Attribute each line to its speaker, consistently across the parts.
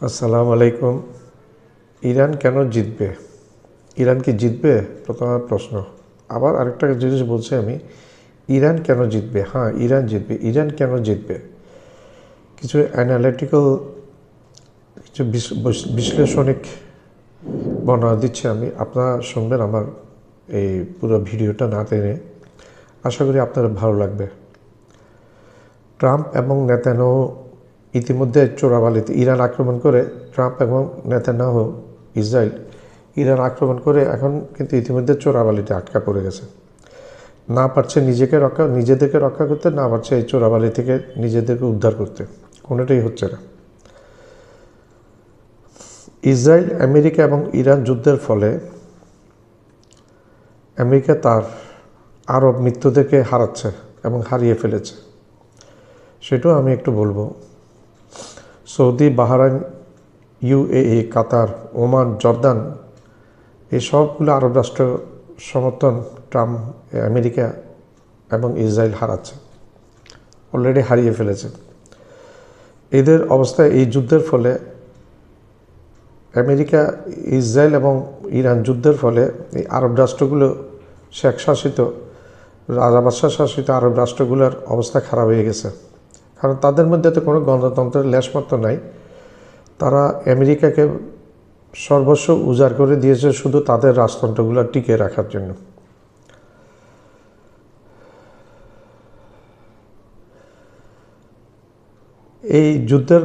Speaker 1: আসসালামু আলাইকুম। ইরান কেন জিতবে? ইরান কি জিতবে? প্রথম প্রশ্ন। আবার আরেকটা জিনিস বলছি আমি, ইরান কেন জিতবে? হ্যাঁ, ইরান জিতবে। ইরান কেন জিতবে? কিছু অ্যানালিটিক্যাল, কিছু বিশ্লেষণিক বর্ণনা দিচ্ছি আমি। আপনারা শুনবেন আমার এই পুরো ভিডিওটা না টেনে। আশা করি আপনার ভালো লাগবে। ট্রাম্প এবং নেতানিয়াহু ইতিমধ্যে চোরাবালিতে ইরান আক্রমণ করে, ট্রাম্প এবং নেতানিয়াহু ইসরায়েল ইরান আক্রমণ করে এখন কিন্তু ইতিমধ্যে চোরাবালিতে আটকা পড়ে গেছে। না পারছে নিজেদেরকে রক্ষা করতে, না পারছে এই চোরাবালি থেকে নিজেদেরকে উদ্ধার করতে। কোনোটাই হচ্ছে না। ইসরায়েল, আমেরিকা এবং ইরান যুদ্ধের ফলে আমেরিকা তার আরব মিত্রদেরকে হারাচ্ছে এবং হারিয়ে ফেলেছে। সেটাও আমি একটু বলবো। সৌদি, বাহরাইন, UAE, কাতার, ওমান, জর্দান, এই সবগুলো আরব রাষ্ট্র সমর্থন ট্রাম্প, আমেরিকা এবং ইসরায়েল হারাচ্ছে, অলরেডি হারিয়ে ফেলেছে। এদের অবস্থায় এই যুদ্ধের ফলে আমেরিকা, ইসরায়েল এবং ইরান যুদ্ধের ফলে এই আরব রাষ্ট্রগুলো, শেখ শাসিত, রাজাবাদশাহ শাসিত আরব রাষ্ট্রগুলোর অবস্থা খারাপ হয়ে গেছে। কারণ তাদের মধ্যে তো কোনো গণতন্ত্রের লেশমাত্র নাই। তারা আমেরিকাকে সর্বস্ব উজাড় করে দিয়েছে শুধু তাদের রাজতন্ত্রগুলো টিকিয়ে রাখার জন্য। এই যুদ্ধের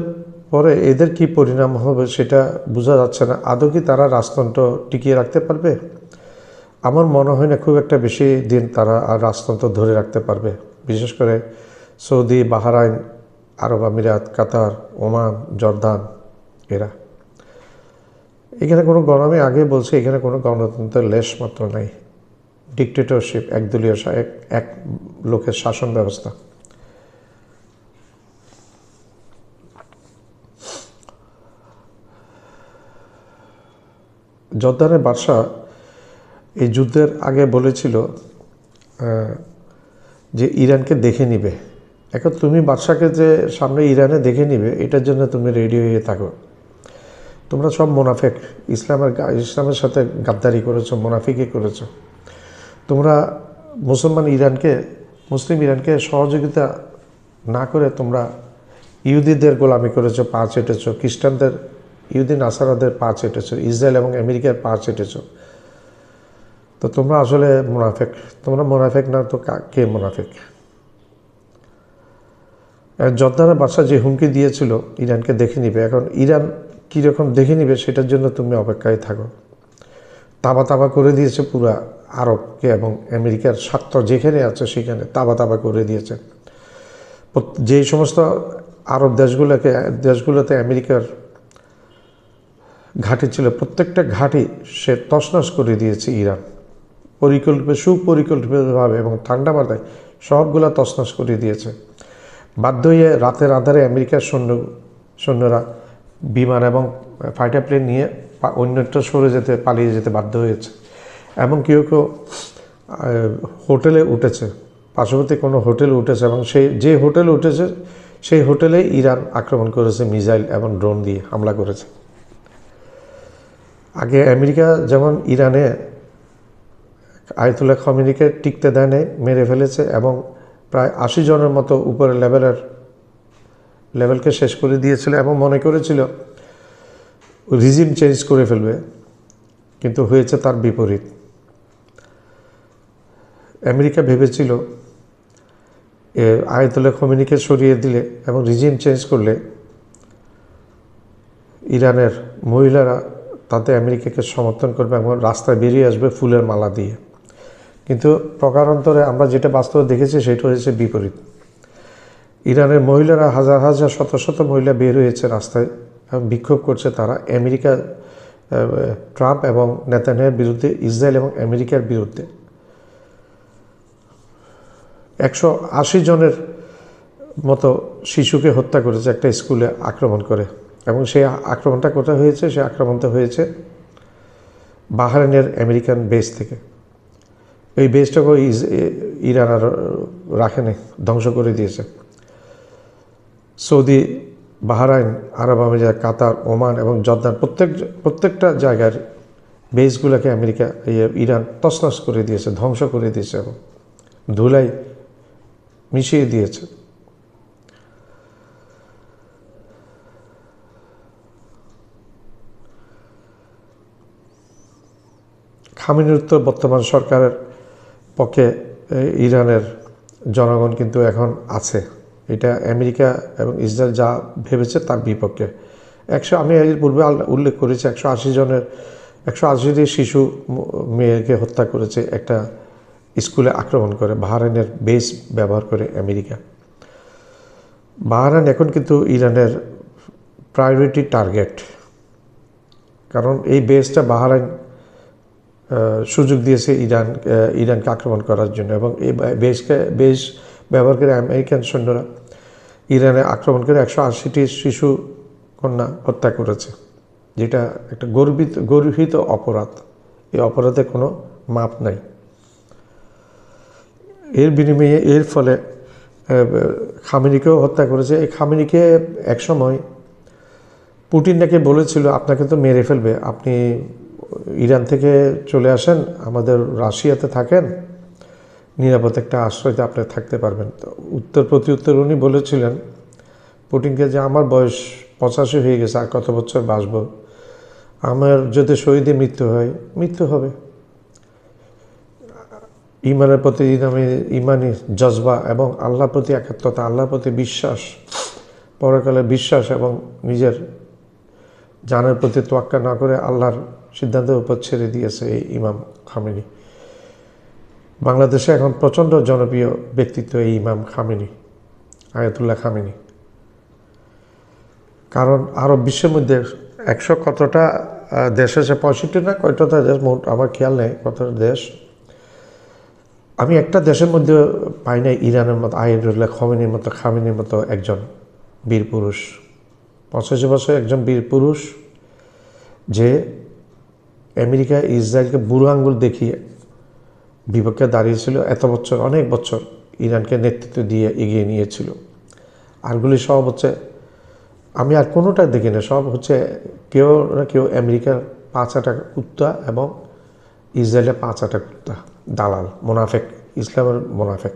Speaker 1: পরে এদের কি পরিণাম হবে সেটা বোঝা যাচ্ছে না। আদৌ কি তারা রাজতন্ত্র টিকিয়ে রাখতে পারবে? আমার মনে হয় না খুব একটা বেশি দিন তারা আর রাজতন্ত্র ধরে রাখতে পারবে। বিশেষ করে সৌদি, বাহরাইন, আরব আমিরাত, কাতার, ওমান, জর্দান, এরা। এখানে কোনো আমি আগে বলছি, এখানে কোনো গণতন্ত্রের লেশ মাত্র নাই। ডিকটেটরশিপ, একদলীয় এক লোকের শাসন ব্যবস্থা। জর্দানের বাদশা এই যুদ্ধের আগে বলেছিল যে ইরানকে দেখে নিবে। এখন তুমি বাদশাকে যে সামনে ইরানে দেখে নিবে, এটার জন্য তুমি রেডি হয়ে থাকো। তোমরা সব মুনাফিক, ইসলামের সাথে গাদ্দারি করেছো, মুনাফিকই করেছো। তোমরা মুসলিম ইরানকে সহযোগিতা না করে তোমরা ইহুদিদের গোলামি করেছো, পা চেটেছো, খ্রিস্টানদের, ইহুদি নাসারাদের পা চেটেছো, ইসরায়েল এবং আমেরিকার পা চেটেছো। তো তোমরা আসলে মুনাফিক। তোমরা মুনাফিক না তো কে মুনাফিক? জর্দানের বাদশা যে হুমকি দিয়েছিল ইরানকে দেখে নিবে, এখন ইরান কীরকম দেখে নিবে সেটার জন্য তুমি অপেক্ষায় থাকো। তাবা করে দিয়েছে পুরা আরবকে, এবং আমেরিকার স্বার্থ যেখানে আছে সেখানে তাবা করে দিয়েছে। যেই সমস্ত আরব দেশগুলোতে আমেরিকার ঘাঁটি ছিল, প্রত্যেকটা ঘাঁটি সে তছনছ করে দিয়েছে ইরান, সুপরিকল্পিতভাবে এবং ঠান্ডা মাথায় সবগুলা তছনছ করে দিয়েছে। বাধ্য হয়ে রাতের আধারে আমেরিকার সৈন্যরা বিমান এবং ফাইটার প্লেন নিয়ে অন্যত্র পালিয়ে যেতে বাধ্য হয়েছে। এবং কেউ হোটেলে উঠেছে, পার্শ্ববর্তী কোনো হোটেলে উঠেছে, এবং যে হোটেলে উঠেছে সেই হোটেলে ইরান আক্রমণ করেছে, মিসাইল এবং ড্রোন দিয়ে হামলা করেছে। আগে আমেরিকা যেমন ইরানে আয়াতুল্লাহ খামেনিকে টিকতে দেয় নাই, মেরে ফেলেছে, এবং প্রায় 80 জনের মতো উপরের লেভেলকে শেষ করে দিয়েছিল, এবং মনে করেছিল রিজিম চেঞ্জ করে ফেলবে, কিন্তু হয়েছে তার বিপরীত। আমেরিকা ভেবেছিল আয়াতুল্লাহ খামেনিকে সরিয়ে দিলে এবং রিজিম চেঞ্জ করলে ইরানের মহিলারা তাতে আমেরিকাকে সমর্থন করবে এবং রাস্তায় বেরিয়ে আসবে ফুলের মালা দিয়ে। কিন্তু প্রকারান্তরে আমরা যেটা বাস্তবে দেখেছি সেটা হয়েছে বিপরীত। ইরানের মহিলারা হাজার হাজার শত শত মহিলা বের হয়েছে রাস্তায় এবং বিক্ষোভ করছে। তারা ট্রাম্প এবং নেতানিয়াহুর বিরুদ্ধে, ইসরায়েল এবং আমেরিকার বিরুদ্ধে। 180 জনের মতো শিশুকে হত্যা করেছে একটা স্কুলে আক্রমণ করে, এবং সেই আক্রমণটা কোথায় হয়েছে? সেই আক্রমণটা হয়েছে বাহরাইনের আমেরিকান বেস থেকে। এই বেসটাকে ইরান আর রাখেনি, ধ্বংস করে দিয়েছে। সৌদি বাহরাইন, আরব আমিরাত, কাতার, ওমান এবং জর্দান প্রত্যেকটা জায়গার বেসগুলোকে ইরান তছনছ করে দিয়েছে, ধ্বংস করে দিয়েছে এবং ধুলাই মিশিয়ে দিয়েছে। খামেনির উত্তর বর্তমান সরকারের পক্ষে ইরানের জনগণ কিন্তু এখন আছে। এটা আমেরিকা এবং ইসরায়েল যা ভেবেছে তার বিপক্ষে। আমি এর পূর্বে উল্লেখ করেছি 180টি শিশু মেয়েকে হত্যা করেছে একটা স্কুলে আক্রমণ করে, বাহরাইনের বেস ব্যবহার করে আমেরিকা। বাহরাইন এখন কিন্তু ইরানের প্রায়োরিটি টার্গেট, কারণ এই বেসটা বাহরাইন সুযোগ দিয়েছে ইরানকে আক্রমণ করার জন্য, এবং এই বেস ব্যবহার করে আমেরিকান সৈন্যরা ইরানে আক্রমণ করে 180টি শিশু কন্যা হত্যা করেছে, যেটা একটা গর্হিত অপরাধ। এই অপরাধে কোনো মাপ নাই। এর বিনিময়ে এর ফলে খামেনিকেও হত্যা করেছে। এই খামেনিকে একসময় পুতিন নাকি বলেছিল, আপনাকে তো মেরে ফেলবে, আপনি ইরান থেকে চলে আসেন, আমাদের রাশিয়াতে থাকেন, নিরাপদ একটা আশ্রয়তে আপনি থাকতে পারবেন। তো প্রত্যুত্তর উনি বলেছিলেন পুতিনকে যে আমার বয়স 85 হয়ে গেছে, আর কত বছর বাঁচব, আমার যদি শহীদে মৃত্যু হবে। ইমানের প্রতি ইমানি জজবা এবং আল্লাহর প্রতি একাত্মতা, আল্লাহর প্রতি বিশ্বাস, পরকালের বিশ্বাস এবং নিজের জানের প্রতি তোয়াক্কা না করে আল্লাহর সিদ্ধান্তের উপর ছেড়ে দিয়েছে এই ইমাম খামেনি। বাংলাদেশে এখন প্রচণ্ড জনপ্রিয় ব্যক্তিত্ব এই ইমাম খামেনি, আয়াতুল্লাহ খামেনি। কারণ আরব বিশ্বের মধ্যে 100 কতটা দেশ আছে, 65 না কয়টা দেশ মোট, আমার খেয়াল নেই কতটা দেশ। আমি একটা দেশের মধ্যে পাই না ইরানের মতো আয়াতুল্লাহ খামেনির মতো একজন বীর পুরুষ। 85 বছর একজন বীর পুরুষ, যে আমেরিকা ইসরায়েলকে বুড়ো আঙ্গুল দেখিয়ে বিপক্ষে দাঁড়িয়েছিল এত বছর, অনেক বছর ইরানকে নেতৃত্ব দিয়ে এগিয়ে নিয়েছিল। আরগুলি সব হচ্ছে, আমি আর কোনোটা দেখি না, সব হচ্ছে কেউ না কেউ আমেরিকার 5 আটা কুত্তা এবং ইসরায়েলের 5 আটা কুত্তা, দালাল, মোনাফেক, ইসলামের মোনাফেক।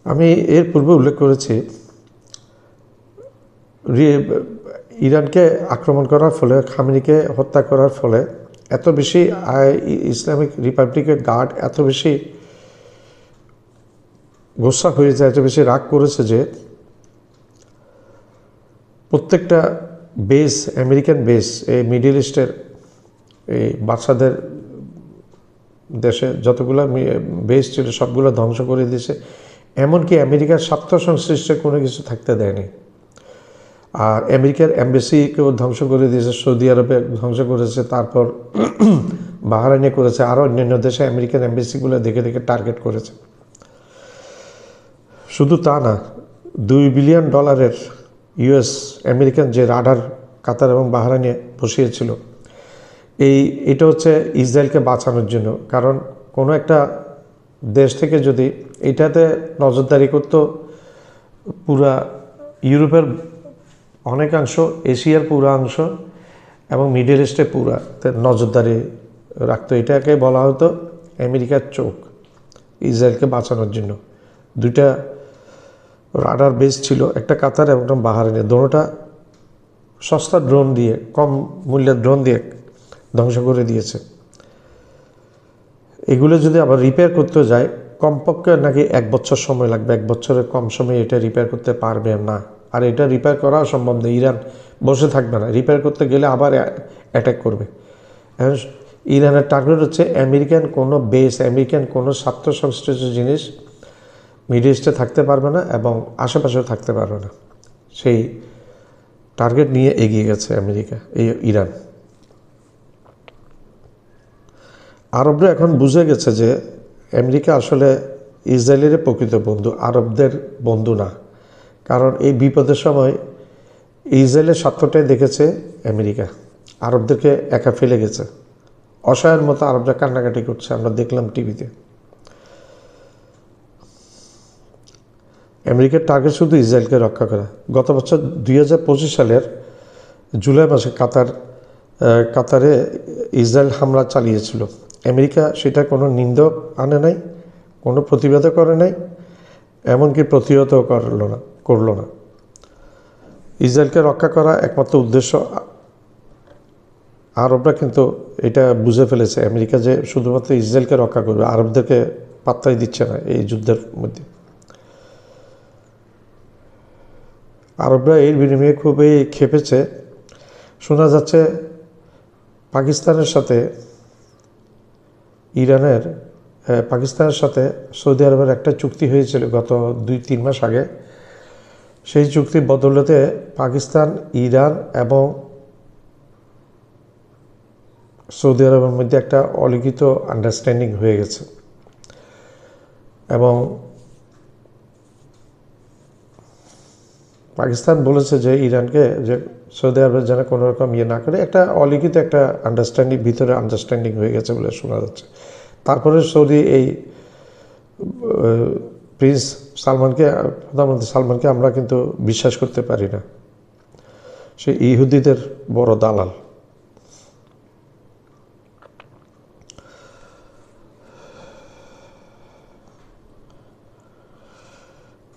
Speaker 1: আমি এর পূর্বে উল্লেখ করেছি, ইরানকে আক্রমণ করার ফলে, খামেনিকে হত্যা করার ফলে এত বেশি ইসলামিক রিপাবলিকের গার্ড এত বেশি গোসা হয়ে যায়, এত বেশি রাগ করেছে যে প্রত্যেকটা বেস, আমেরিকান বেস, এই মিডল ইস্টের এই বাচ্চাদের দেশে যতগুলো বেস ছিল সবগুলো ধ্বংস করে দিয়েছে। এমনকি আমেরিকার স্বার্থ সংশ্লিষ্ট কোনো কিছু থাকতে দেয়নি। আর আমেরিকার এম্বাসিকেও ধ্বংস করে দিয়েছে, সৌদি আরবে ধ্বংস করেছে, তারপর বাহরাইনে করেছে, আরও অন্যান্য দেশে আমেরিকান এম্বাসিগুলো দেখে দেখে টার্গেট করেছে। শুধু তা না, $2 বিলিয়ন ইউএস আমেরিকান যে রাডার কাতার এবং বাহরাইনে বসিয়েছিল, এটা হচ্ছে ইসরায়েলকে বাঁচানোর জন্য। কারণ কোনো একটা দেশ থেকে যদি এটাতে নজরদারি করত, পুরা ইউরোপের অনেকাংশ, এশিয়ার পুরা অংশ এবং মিডল ইস্টে পুরা নজরদারি রাখতো। এটাকে বলা হতো আমেরিকার চোখ, ইসরায়েলকে বাঁচানোর জন্য। 2টা রাডার বেস ছিল, একটা কাতার এবং একটা বাহরাইনে। দোনোটা সস্তা ড্রোন দিয়ে, কম মূল্যের ড্রোন দিয়ে ধ্বংস করে দিয়েছে। এগুলো যদি আবার রিপেয়ার করতে যায়, কমপক্ষে নাকি 1 বছর সময় লাগবে। 1 বছরের কম সময়ে এটা রিপেয়ার করতে পারবে না। আর এটা রিপেয়ার করাও সম্ভব নয়, ইরান বসে থাকবে না, রিপেয়ার করতে গেলে আবার অ্যাটাক করবে। ইরানের টার্গেট হচ্ছে আমেরিকান কোনো বেস, আমেরিকান কোনো স্বার্থ সংশ্লিষ্ট জিনিস মিডল ইস্টে থাকতে পারবে না এবং আশেপাশেও থাকতে পারবে না। সেই টার্গেট নিয়ে এগিয়ে গেছে আমেরিকা, ইরান। আরবরা এখন বুঝে গেছে যে আমেরিকা আসলে ইসরায়েলের প্রকৃত বন্ধু, আরবদের বন্ধু না। কারণ এই বিপদের সময় ইসরায়েলের স্বার্থটাই দেখেছে আমেরিকা, আরবদেরকে একা ফেলে গেছে। অসহায়ের মতো আরবরা কান্নাকাটি করছে, আমরা দেখলাম টিভিতে। আমেরিকার টার্গেট শুধু ইসরায়েলকে রক্ষা করা। গত বছর 2025 সালের জুলাই মাসে কাতারে ইসরায়েল হামলা চালিয়েছিল। আমেরিকা সেটা কোনো নিন্দা আনে নাই, কোনো প্রতিবাদও করে নাই, এমনকি প্রতিহতও করল না। ইসরায়েলকে রক্ষা করা একমাত্র উদ্দেশ্য। আরবরা কিন্তু এটা বুঝে ফেলেছে, আমেরিকা যে শুধুমাত্র ইসরায়েলকে রক্ষা করবে, আরবদেরকে পাত্তাই দিচ্ছে না এই যুদ্ধের মধ্যে। আরবরা এর বিনিময়ে খুবই ক্ষেপেছে। শোনা যাচ্ছে পাকিস্তানের সাথে সৌদি আরবের একটা চুক্তি হয়েছিল গত 2-3 মাস আগে। সেই চুক্তির বদৌলতে পাকিস্তান, ইরান এবং সৌদি আরবের মধ্যে একটা অলিখিত আন্ডারস্ট্যান্ডিং হয়ে গেছে এবং পাকিস্তান বলেছে যে ইরানকে যে সৌদি আরবের যেন কোনো রকম না করে, একটা অলিখিত একটা ভিতরে আন্ডারস্ট্যান্ডিং হয়ে গেছে বলে শোনা যাচ্ছে। তারপরে সৌদি এই প্রিন্স সালমানকে, প্রধানমন্ত্রী সালমানকে আমরা কিন্তু বিশ্বাস করতে পারি না, সে ইহুদিদের বড় দালাল।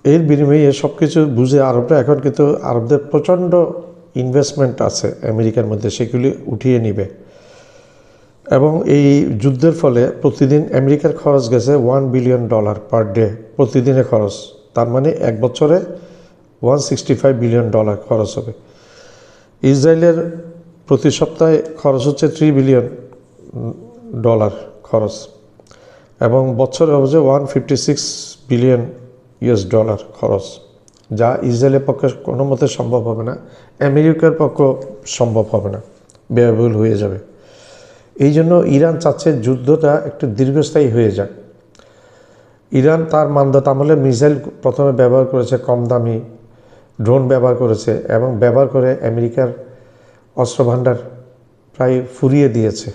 Speaker 1: এর বিনিময়ে সব কিছু বুঝে আরবরা এখন কিন্তু, আরবদের প্রচণ্ড ইনভেস্টমেন্ট আছে আমেরিকার মধ্যে, সেগুলি উঠিয়ে নিবে। এবং এই যুদ্ধের ফলে প্রতিদিন আমেরিকার খরচ গেছে $1 বিলিয়ন পার ডে, প্রতিদিনের খরচ। তার মানে এক বছরে $165 বিলিয়ন খরচ হবে। ইসরায়েলের প্রতি সপ্তাহে খরচ হচ্ছে $3 বিলিয়ন খরচ, এবং বছরে হচ্ছে $156 বিলিয়ন খরচ, যা ইসরায়েলের পক্ষে কোনো মতে সম্ভব হবে না, আমেরিকার পক্ষে সম্ভব হবে না, ব্যয়বহুল হয়ে যাবে। এই জন্য ইরান চাচ্ছে যুদ্ধটা একটু দীর্ঘস্থায়ী হয়ে যাক। ইরান তার মানদাত আমলে মিসাইল প্রথমে ব্যবহার করেছে, কম দামি ড্রোন ব্যবহার করেছে, এবং ব্যবহার করে আমেরিকার অস্ত্রভাণ্ডার প্রায় ফুরিয়ে দিয়েছে,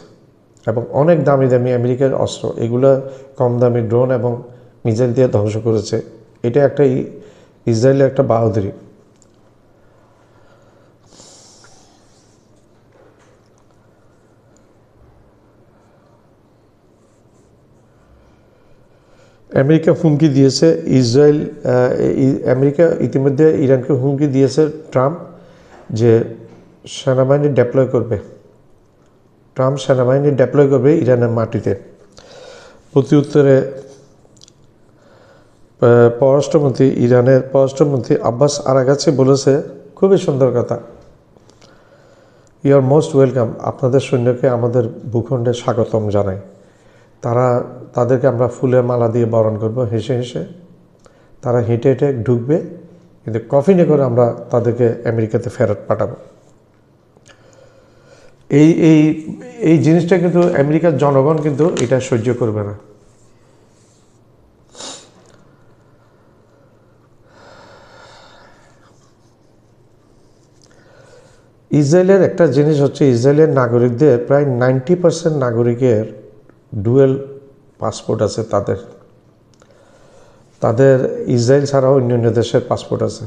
Speaker 1: এবং অনেক দামি দামি আমেরিকার অস্ত্র এগুলো কম দামি ড্রোন এবং মিসাইল দিয়ে ধ্বংস করেছে। এটা একটা ইসরায়েলের একটা বাহাদুরি। আমেরিকা হুমকি দিয়েছে আমেরিকা ইতিমধ্যে ইরানকে হুমকি দিয়েছে ট্রাম্প যে সেনাবাহিনী ডেপ্লয় করবে। ট্রাম্প সেনাবাহিনী ডেপ্লয় করবে ইরানের মাটিতে। প্রতি উত্তরে ইরানের পররাষ্ট্রমন্ত্রী আব্বাস আরাগাচি বলেছে, খুবই সুন্দর কথা, ইউ আর মোস্ট ওয়েলকাম, আপনাদের সৈন্যকে আমাদের ভূখণ্ডে স্বাগতম জানাই। তাদেরকে আমরা ফুলের মালা দিয়ে বরণ করব, হেসে হেসে তারা হেঁটে হেঁটে ঢুকবে, কিন্তু কফিনে করে আমরা তাদেরকে আমেরিকাতে ফেরত পাঠাবো। এই জিনিসটা কিন্তু আমেরিকার জনগণ কিন্তু এটা সহ্য করবে না। ইসরায়েলের একটা জিনিস হচ্ছে, ইসরায়েলের নাগরিকদের প্রায় 90% নাগরিকের ডুয়েল পাসপোর্ট আছে। তাদের ইসরায়েল ছাড়াও অন্যান্য দেশের পাসপোর্ট আছে।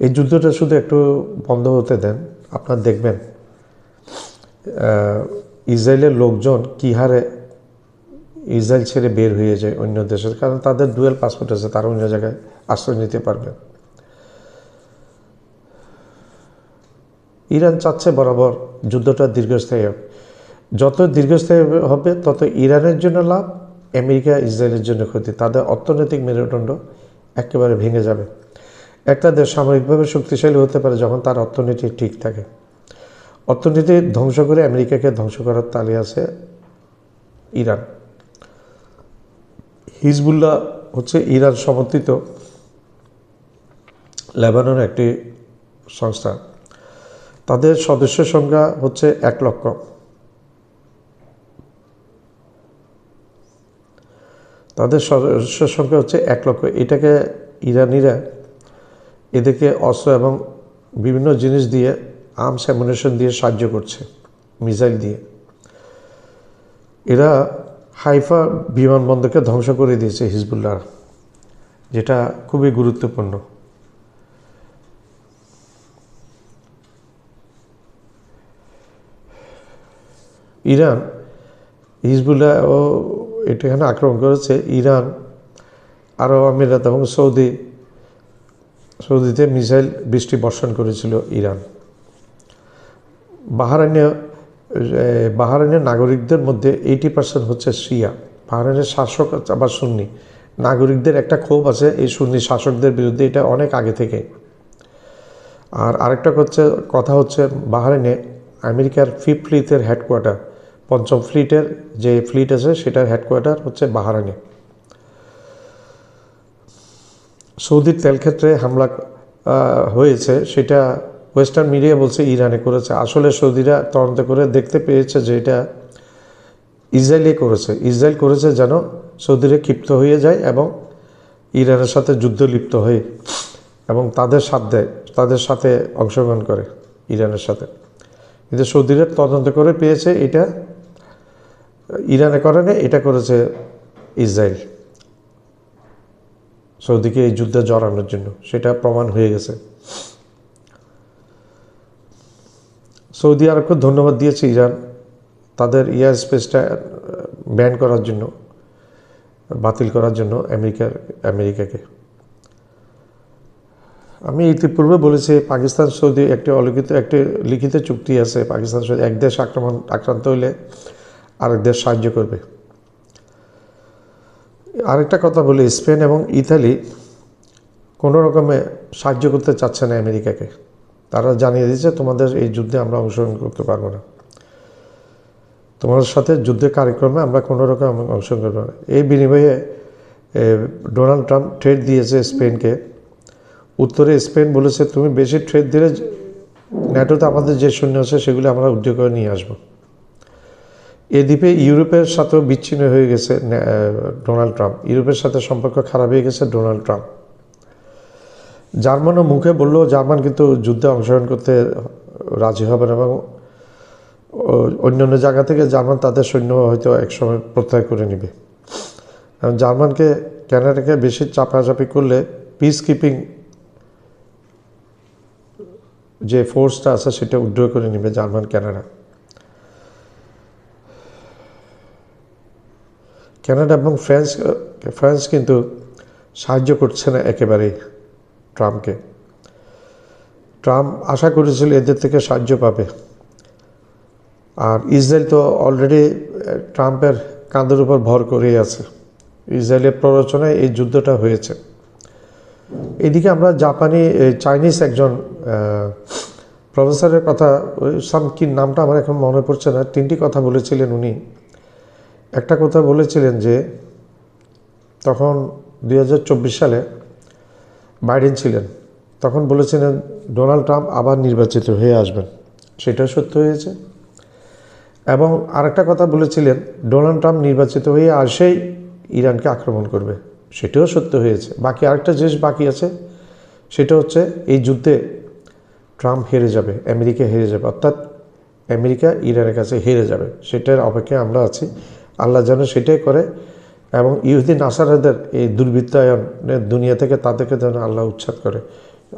Speaker 1: এই যুদ্ধটা শুধু একটু বন্ধ হতে দেন, আপনারা দেখবেন ইসরায়েলের লোকজন কী হারে ইসরায়েল ছেড়ে বের হয়ে যায় অন্য দেশের, কারণ তাদের ডুয়েল পাসপোর্ট আছে, তারা অন্য জায়গায় আশ্রয় নিতে পারবে। ইরান চাচ্ছে বরাবর যুদ্ধটা দীর্ঘস্থায়ী হোক। যত দীর্ঘস্থায়ী হবে তত ইরানের জন্য লাভ, আমেরিকা ইসরায়েলের জন্য ক্ষতি। তাদের অর্থনৈতিক মেরুদণ্ড একেবারে ভেঙে যাবে। একটা দেশ সামরিকভাবে শক্তিশালী হতে পারে যখন তার অর্থনীতি ঠিক থাকে। অর্থনীতি ধ্বংস করে আমেরিকাকে ধ্বংস করার তালে আছে ইরান। হিজবুল্লাহ হচ্ছে ইরান সমর্থিত লেবাননের একটি সংস্থা। তাদের সদস্য সংখ্যা হচ্ছে 1 লক্ষ। তাদের সদস্য সংখ্যা হচ্ছে 1 লক্ষ। এটাকে ইরানিরা এদেরকে অস্ত্র এবং বিভিন্ন জিনিস দিয়ে, আর্মস অ্যামুনিশন দিয়ে সাহায্য করছে, মিসাইল দিয়ে। এরা হাইফা বিমানবন্দরকে ধ্বংস করে দিয়েছে হিজবুল্লাহ। যেটা খুবই গুরুত্বপূর্ণ। ইরান হিজবুল্লাহ ও এখানে আক্রমণ করেছে। ইরান, আরব আমিরাত এবং সৌদিতে মিসাইল বৃষ্টি বর্ষণ করেছিল ইরান। বাহরাইনের নাগরিকদের মধ্যে 80% হচ্ছে শিয়া। বাহরাইনের শাসক আবার সুন্নি। নাগরিকদের একটা ক্ষোভ আছে এই সুন্নি শাসকদের বিরুদ্ধে, এটা অনেক আগে থেকে। আর আরেকটা কথা হচ্ছে বাহরাইনে আমেরিকার 5th ফ্লিটের হেডকোয়ার্টার, 5ম ফ্লিটের যে ফ্লিট আছে সেটার হেডকোয়ার্টার হচ্ছে বাহরাইনে। সৌদির তেলক্ষেত্রে হামলা হয়েছে, সেটা ওয়েস্টার্ন মিডিয়া বলছে ইরানে করেছে। আসলে সৌদিরা তদন্ত করে দেখতে পেয়েছে যে এটা ইসরায়েলই করেছে। ইসরায়েল করেছে যেন সৌদিরা ক্ষিপ্ত হয়ে যায় এবং ইরানের সাথে যুদ্ধ লিপ্ত হয়ে এবং তাদের সাথ দেয়, তাদের সাথে অংশগ্রহণ করে ইরানের সাথে। কিন্তু সৌদিরা তদন্ত করে পেয়েছে এটা ইরানে করে না, এটা করেছে ইসরায়েল সৌদিকে এই যুদ্ধে জড়ানোর জন্য। সেটা প্রমাণ হয়ে গেছে। সৌদি আরবকে ধন্যবাদ দিয়েছে ইরান তাদের এয়ার স্পেসটা ব্যান করার জন্য, বাতিল করার জন্য আমেরিকাকে। আমি ইতিপূর্বে বলেছি পাকিস্তান সৌদি একটি লিখিত চুক্তি আছে। পাকিস্তান সৌদি এক দেশ আক্রান্ত হইলে আরেক দেশ সাহায্য করবে। আরেকটা কথা বলি, স্পেন এবং ইতালি কোনো রকমে সাহায্য করতে চাচ্ছে না আমেরিকাকে। তারা জানিয়ে দিয়েছে তোমাদের এই যুদ্ধে আমরা অংশগ্রহণ করতে পারবো না, তোমাদের সাথে যুদ্ধের কার্যক্রমে আমরা কোনো রকম অংশগ্রহণ করবো না। এই বিনিময়ে ডোনাল্ড ট্রাম্প থ্রেট দিয়েছে স্পেনকে। উত্তরে স্পেন বলেছে তুমি বেশি থ্রেট দিলে ন্যাটোতে আমাদের যে সৈন্য আছে সেগুলো আমরা উদ্যোগ করে নিয়ে আসবো। এ দ্বীপে ইউরোপের সাথেও বিচ্ছিন্ন হয়ে গেছে ডোনাল্ড ট্রাম্প। ইউরোপের সাথে সম্পর্ক খারাপ হয়ে গেছে ডোনাল্ড ট্রাম্প। জার্মানও মুখে বললেও জার্মান কিন্তু যুদ্ধে অংশগ্রহণ করতে রাজি হবে না এবং অন্যান্য জায়গা থেকে জার্মান তাদের সৈন্য হয়তো একসময় প্রত্যাহার করে নেবে। জার্মানকে ক্যানাডাকে বেশি চাপাচাপি করলে পিস কিপিং যে ফোর্সটা আছে সেটা উইথড্র করে নেবে জার্মান ক্যানাডা এবং ফ্রান্স কিন্তু সাহায্য করছে না একেবারেই ট্রাম্পকে। ট্রাম্প আশা করেছিল এদের থেকে সাহায্য পাবে। আর ইসরায়েল তো অলরেডি ট্রাম্পের কাঁধের উপর ভর করেই আছে। ইসরায়েলের প্ররোচনায় এই যুদ্ধটা হয়েছে। এদিকে আমরা চাইনিজ একজন প্রফেসরের কথা, কি নামটা আমার এখন মনে পড়ছে না, 3টি কথা বলেছিলেন উনি। একটা কথা বলেছিলেন যে তখন 2024 সালে বাইডেন ছিলেন, তখন বলেছিলেন ডোনাল্ড ট্রাম্প আবার নির্বাচিত হয়ে আসবেন। সেটাও সত্য হয়েছে। এবং আরেকটা কথা বলেছিলেন ডোনাল্ড ট্রাম্প নির্বাচিত হয়ে আসেই ইরানকে আক্রমণ করবে। সেটাও সত্য হয়েছে। বাকি আরেকটা জিনিস বাকি আছে, সেটা হচ্ছে এই যুদ্ধে ট্রাম্প হেরে যাবে, আমেরিকা হেরে যাবে, অর্থাৎ আমেরিকা ইরানের কাছে হেরে যাবে। সেটার অপেক্ষায় আমরা আছি। আল্লাহ যেন সেটাই করে এবং ইহুদি নাসারাদের এই দুর্বৃত্তায়নের দুনিয়া থেকে তাদেরকে যেন আল্লাহ উচ্ছেদ করে।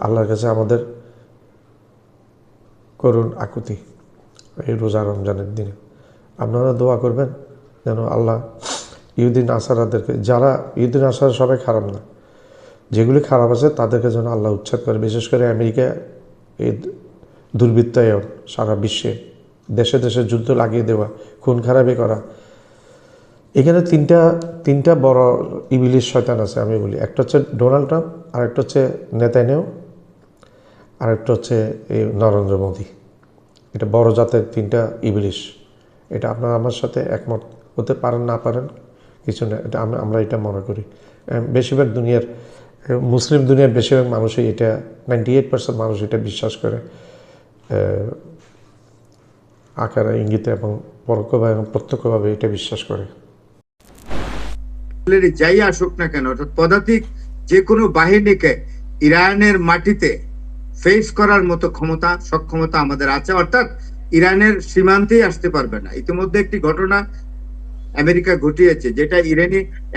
Speaker 1: আল্লাহর কাছে আমাদের করুন আকুতি এই রোজা রমজানের দিনে। আপনারা দোয়া করবেন যেন আল্লাহ ইহুদি নাসারাদেরকে, যারা ইহুদি নাসারা সবাই খারাপ না, যেগুলি খারাপ আছে তাদেরকে যেন আল্লাহ উচ্ছেদ করে। বিশেষ করে আমেরিকা এই দুর্বৃত্তায়ন সারা বিশ্বে দেশে দেশে যুদ্ধ লাগিয়ে দেওয়া, খুন খারাপি করা। এখানে তিনটা বড় ইবলিশ শয়তান আছে আমি বলি। একটা হচ্ছে ডোনাল্ড ট্রাম্প, আরেকটা হচ্ছে নেতানিয়াহু, আরেকটা হচ্ছে এই নরেন্দ্র মোদী। এটা বড় জাতের 3টা ইবলিশ। এটা আপনারা আমার সাথে একমত হতে পারেন না পারেন কিছু না, এটা আমরা এটা মনে করি। বেশিরভাগ মুসলিম দুনিয়ার বেশিরভাগ মানুষই এটা 98% মানুষ এটা বিশ্বাস করে আকারে ইঙ্গিতে এবং পরোক্ষভাবে এবং প্রত্যক্ষভাবে এটা বিশ্বাস করে।
Speaker 2: যাই আসুক না কেন, অর্থাৎ পদাতিক যে কোনো বাহিনীকে ইরানের মাটিতে ফেস করার মতো সক্ষমতা আমাদের আছে। অর্থাৎ ইরানের সীমান্তেই আসতে পারবে না। ইতিমধ্যে একটি ঘটনা আমেরিকা ঘটিয়েছে, যেটা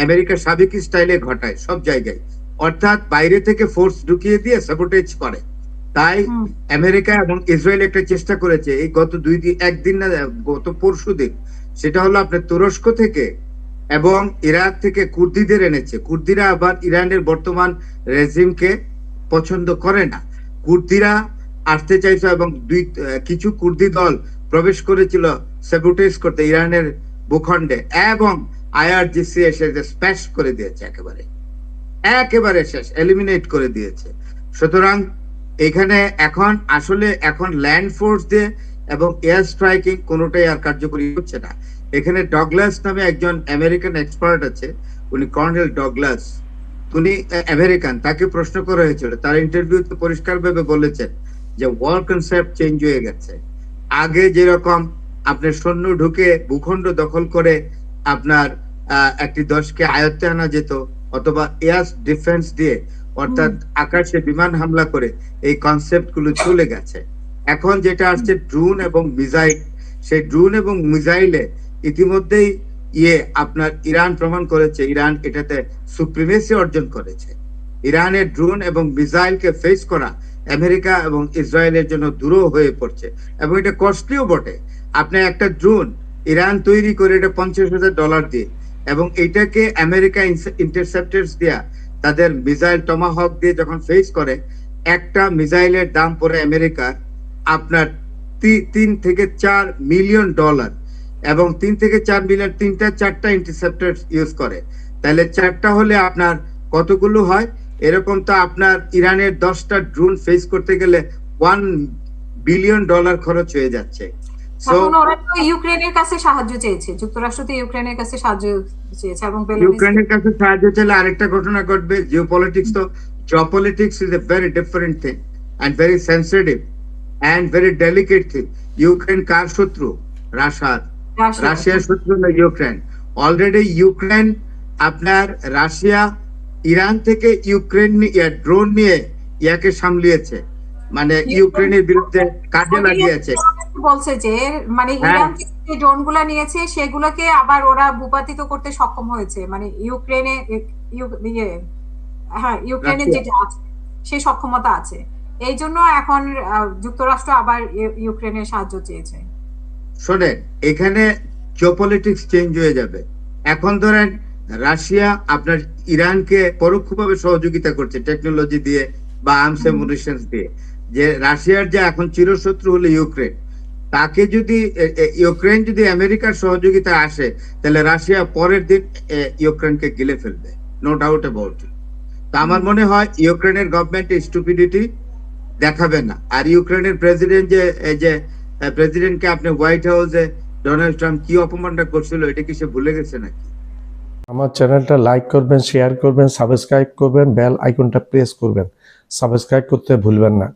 Speaker 2: আমেরিকা সাবেকি স্টাইলে ঘটায় সব জায়গায়। অর্থাৎ বাইরে থেকে ফোর্স ঢুকিয়ে দিয়ে স্যাবোটেজ করে। তাই আমেরিকা এবং ইসরায়েল একটা চেষ্টা করেছে এই গত একদিন না, গত পরশুদিন, সেটা হলো আপনার তুরস্ক থেকে এবং ইরাক থেকে কুর্দিদের এনেছে। কুর্দিরা আবার ইরানের বর্তমান রেজিমকে পছন্দ করে না। কুর্দিরা আসতে চাইছে এবং কিছু কুর্দি দল প্রবেশ করেছিল স্যাবোটেজ করতে ইরানের ভূখণ্ডে, এবং আইআরজিসি এসে স্প্যাশ করে দিয়েছে, একেবারে শেষ, এলিমিনেট করে দিয়েছে। সুতরাং এখানে এখন ল্যান্ড ফোর্স দিয়ে এবং এয়ার স্ট্রাইকিং কোনোটাই আর কার্যকরী হচ্ছে না। এখানে ডগলাস নামে একজন আমেরিকান এক্সপার্ট আছে, উনি কর্নেল ডগলাস, উনি আমেরিকান, তাকে প্রশ্ন করা হয়েছিল, তার ইন্টারভিউতে পরিষ্কারভাবে বলেছেন যে ওয়ার কনসেপ্ট চেঞ্জ হয়ে গেছে। আগে যেরকম আপনার সৈন্য ঢুকে ভূখণ্ড দখল করে আপনার একটি দেশকে আয়ত্তে আনা যেত, অথবা এয়ার ডিফেন্স দিয়ে অর্থাৎ আকাশে বিমান হামলা করে, এই কনসেপ্ট গুলো চলে গেছে। এখন যেটা আসছে ড্রোন এবং মিসাইল, সেই ড্রোন এবং মিসাইলে ইতিমধ্যেই আপনার ইরান প্রমাণ করেছে, ইরান এটাতে সুপ্রিমেসি অর্জন করেছে। ইরানের ড্রোন এবং মিসাইলকে ফেস করা আমেরিকা এবং ইসরায়েলের জন্য দূরও হয়ে পড়ছে, এবং এটা কস্টলিও বটে। আপনি একটা ড্রোন ইরান তৈরি করে এটা $50,000 দিয়ে, এবং এটাকে আমেরিকা ইন্টারসেপ্টার্স দিয়া তাদের মিসাইল টমাহক দিয়ে যখন ফেস করে, একটা মিসাইলের দাম পড়ে আমেরিকার আপনার $3 থেকে $4 মিলিয়ন, এবং 3 থেকে 4 মিলিয়ন, 3-4টা ইন্টারসেপ্টর ইউজ করে। তাহলে 4টা হলে আপনার কতগুলো হয়? এরকম তো আপনার ইরানের 10টা ড্রোন ফেস করতে গেলে $1 বিলিয়ন খরচ হয়ে যাচ্ছে।
Speaker 3: ওরা তো ইউক্রেনের কাছে সাহায্য চেয়েছে, যুক্তরাষ্ট্র তো ইউক্রেনের কাছে সাহায্য চেয়েছে, এবং
Speaker 2: ইউক্রেনের কাছে সাহায্য চাইলে আরেকটা ঘটনা ঘটবে। Geopolitics is a very different thing and very sensitive and very delicate thing. Ukraine কার শত্রু? রাশিয়ার শত্রু হলো ইউক্রেন। অলরেডি ইউক্রেন আপনার রাশিয়া ইরান থেকে ইউক্রেন ড্রোন নিয়ে ইয়াকে সামলিয়েছে, মানে ইউক্রেনের বিরুদ্ধে কাজে লাগিয়েছে।
Speaker 3: বলছে যে মানে ইরান থেকে যে ড্রোনগুলো নিয়েছে সেগুলোকে আবার ওরা ভূপাতিত করতে সক্ষম হয়েছে, মানে ইউক্রেনের যেটা আছে সেই সক্ষমতা আছে। এই জন্য এখন যুক্তরাষ্ট্র আবার ইউক্রেনের সাহায্য চেয়েছে।
Speaker 2: শোনেন, এখানে জিওপলিটিক্স চেঞ্জ হয়ে যাবে। এখন ধরেন রাশিয়া আপনার ইরানকে পরোক্ষভাবে সহযোগিতা করছে টেকনোলজি দিয়ে বা আর্মস অ্যামুনিশন দিয়ে। যে রাশিয়ার যে এখন চিরশত্রু হলো ইউক্রেন, তাকে যদি ইউক্রেন যদি আমেরিকার সহযোগিতা আসে, তাহলে রাশিয়া পরের দিন ইউক্রেনকে গিলে ফেলবে, নো ডাউট অ্যাবাউট ইট। তো আমার মনে হয় ইউক্রেনের গভর্নমেন্ট স্টুপিডিটি দেখাবে না। আর ইউক্রেনের প্রেসিডেন্টকে আপনি হোয়াইট হাউসে ডোনাল্ড ট্রাম্প কি অপমানটা করছিল, এটা কি সে ভুলে গেছে নাকি?
Speaker 1: আমার চ্যানেলটা লাইক করবেন, শেয়ার করবেন, সাবস্ক্রাইব করবেন, বেল আইকনটা প্রেস করবেন। সাবস্ক্রাইব করতে ভুলবেন না।